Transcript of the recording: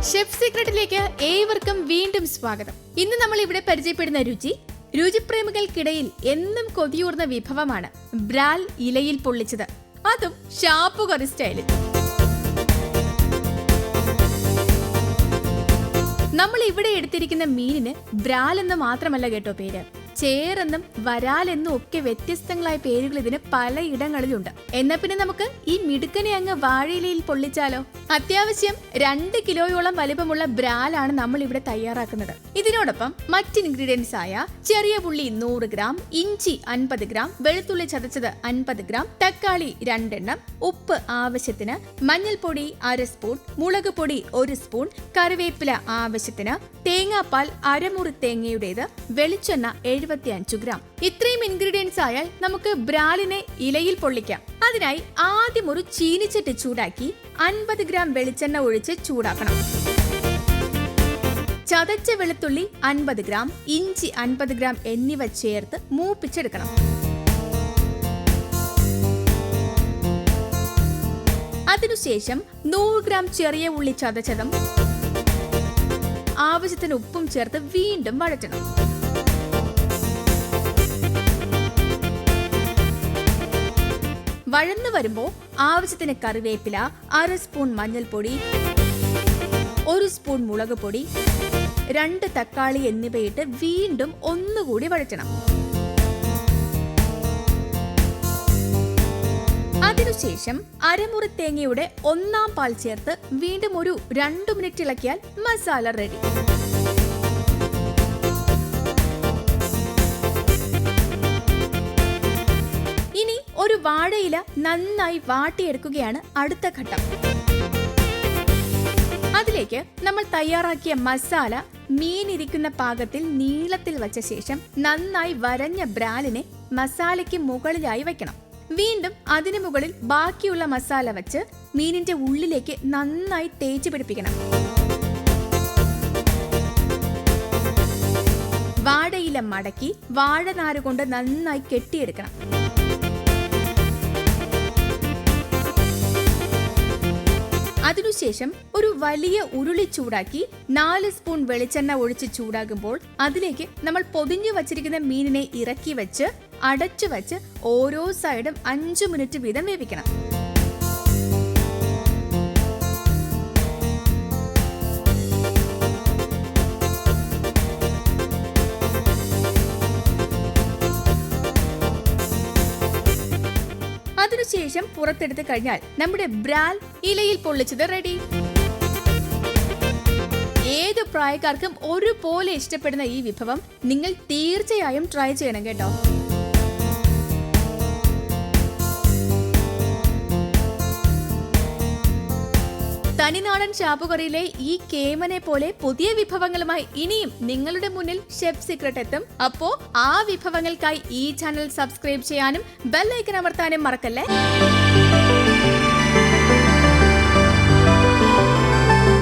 Chef സീക്രട്ടിലേക്ക് ഏവർക്കും വീണ്ടും സ്വാഗതം. ഇന്ന് നമ്മൾ ഇവിടെ പരിചയപ്പെടുന്ന രുചിപ്രേമികൾക്കിടയിൽ എന്നും കൊതിയൂർന്ന വിഭവമാണ് ബ്രാൽ ഇലയിൽ പൊള്ളിച്ചത്, അതും ഷാപ്പുകറി സ്റ്റൈലിൽ. നമ്മൾ ഇവിടെ എടുത്തിരിക്കുന്ന മീനിന് ബ്രാൽ എന്ന് മാത്രമല്ല കേട്ടോ പേര്, ചേറെന്നും വരാലെന്നും ഒക്കെ വ്യത്യസ്തങ്ങളായ പേരുകൾ ഇതിന് പലയിടങ്ങളിലുണ്ട്. എന്നാ പിന്നെ നമുക്ക് ഈ മിടുക്കനെ അങ്ങ് വാഴയിലയിൽ പൊള്ളിച്ചാലോ? അത്യാവശ്യം 2 കിലോയോളം വലിപ്പമുള്ള ബ്രാലാണ് നമ്മൾ ഇവിടെ തയ്യാറാക്കുന്നത്. ഇതിനോടൊപ്പം മറ്റ് ഇൻഗ്രീഡിയൻസ് ആയ ചെറിയ ഉള്ളി 100 ഗ്രാം, ഇഞ്ചി 50 ഗ്രാം, വെളുത്തുള്ളി ചതച്ചത് 50 ഗ്രാം, തക്കാളി 2 എണ്ണം, ഉപ്പ് ആവശ്യത്തിന്, മഞ്ഞൾപ്പൊടി 1/2 സ്പൂൺ, മുളക് പൊടി 1 സ്പൂൺ, കറിവേപ്പില ആവശ്യത്തിന്, തേങ്ങാപ്പാൽ 1/2 മുറി തേങ്ങയുടേത്, വെളിച്ചെണ്ണ 75 ഗ്രാം. ഇത്രയും ഇൻഗ്രീഡിയൻസ് ആയാൽ നമുക്ക് ബ്രാലിനെ ഇലയിൽ പൊള്ളിക്കാം. അതിനായി ആദ്യം ഒരു ചീനിച്ചട്ടി ചൂടാക്കി 50 ഗ്രാം വെളിച്ചെണ്ണ ഒഴിച്ച് ചൂടാക്കണം. ചതച്ച വെളുത്തുള്ളി 50 ഗ്രാം, ഇഞ്ചി 50 ഗ്രാം എന്നിവ ചേർത്ത് മൂപ്പിച്ചെടുക്കണം. അതിനുശേഷം 100 ഗ്രാം ചെറിയ ഉള്ളി ചതച്ചതും ആവശ്യത്തിന് ഉപ്പും ചേർത്ത് വീണ്ടും വഴറ്റണം. വഴന്നു വരുമ്പോൾ ആവശ്യത്തിന് കറിവേപ്പില, 1/2 സ്പൂൺ മഞ്ഞൾപ്പൊടി, 1 സ്പൂൺ മുളക് പൊടി, 2 തക്കാളി എന്നിവയിട്ട് വീണ്ടും ഒന്നുകൂടി വഴറ്റണം. അതിനുശേഷം 1/2 മുറി തേങ്ങയുടെ 1/4 പാൽ ചേർത്ത് വീണ്ടും ഒരു 2 മിനിറ്റ് ഇളക്കിയാൽ മസാല റെഡി. ഇനി ഒരു വാഴയില നന്നായി വാട്ടിയെടുക്കുകയാണ് അടുത്ത ഘട്ടം. അതിലേക്ക് നമ്മൾ തയ്യാറാക്കിയ മസാല മീനിരിക്കുന്ന പാകത്തിൽ നീളത്തിൽ വച്ച ശേഷം നന്നായി വരഞ്ഞ ബ്രാലിനെ മസാലയ്ക്ക് മുകളിലായി വയ്ക്കണം. വീണ്ടും അതിനു മുകളിൽ ബാക്കിയുള്ള മസാല വച്ച് മീനിന്റെ ഉള്ളിലേക്ക് നന്നായി തേച്ച് പിടിപ്പിക്കണം. വാഴയില മടക്കി വാഴനാര് കൊണ്ട് നന്നായി കെട്ടിയെടുക്കണം. അതിനുശേഷം ഒരു വലിയ ഉരുളി ചൂടാക്കി 4 സ്പൂൺ വെളിച്ചെണ്ണ ഒഴിച്ച് ചൂടാകുമ്പോൾ അതിലേക്ക് നമ്മൾ പൊതിഞ്ഞു വച്ചിരിക്കുന്ന മീനിനെ ഇറക്കി വെച്ച് അടച്ചു വെച്ച് ഓരോ സൈഡും 5 മിനിറ്റ് വീതം വേവിക്കണം. അതിനുശേഷം പുറത്തെടുത്ത് കഴിഞ്ഞാൽ നമ്മുടെ ബ്രാൽ ഇലയിൽ പൊള്ളിച്ചത് റെഡി. ഏത് പ്രായക്കാർക്കും ഒരുപോലെ ഇഷ്ടപ്പെടുന്ന ഈ വിഭവം നിങ്ങൾ തീർച്ചയായും ട്രൈ ചെയ്യണം കേട്ടോ. തനിനാടൻ ഷാപ്പുകറിയിലെ ഈ കേമനെ പോലെ പുതിയ വിഭവങ്ങളുമായി ഇനിയും നിങ്ങളുടെ മുന്നിൽ ഷെഫ് സീക്രട്ട് എത്തും. അപ്പോ ആ വിഭവങ്ങൾക്കായി ഈ ചാനൽ സബ്സ്ക്രൈബ് ചെയ്യാനും ബെൽ ഐക്കൺ അമർത്താനും മറക്കല്ലേ.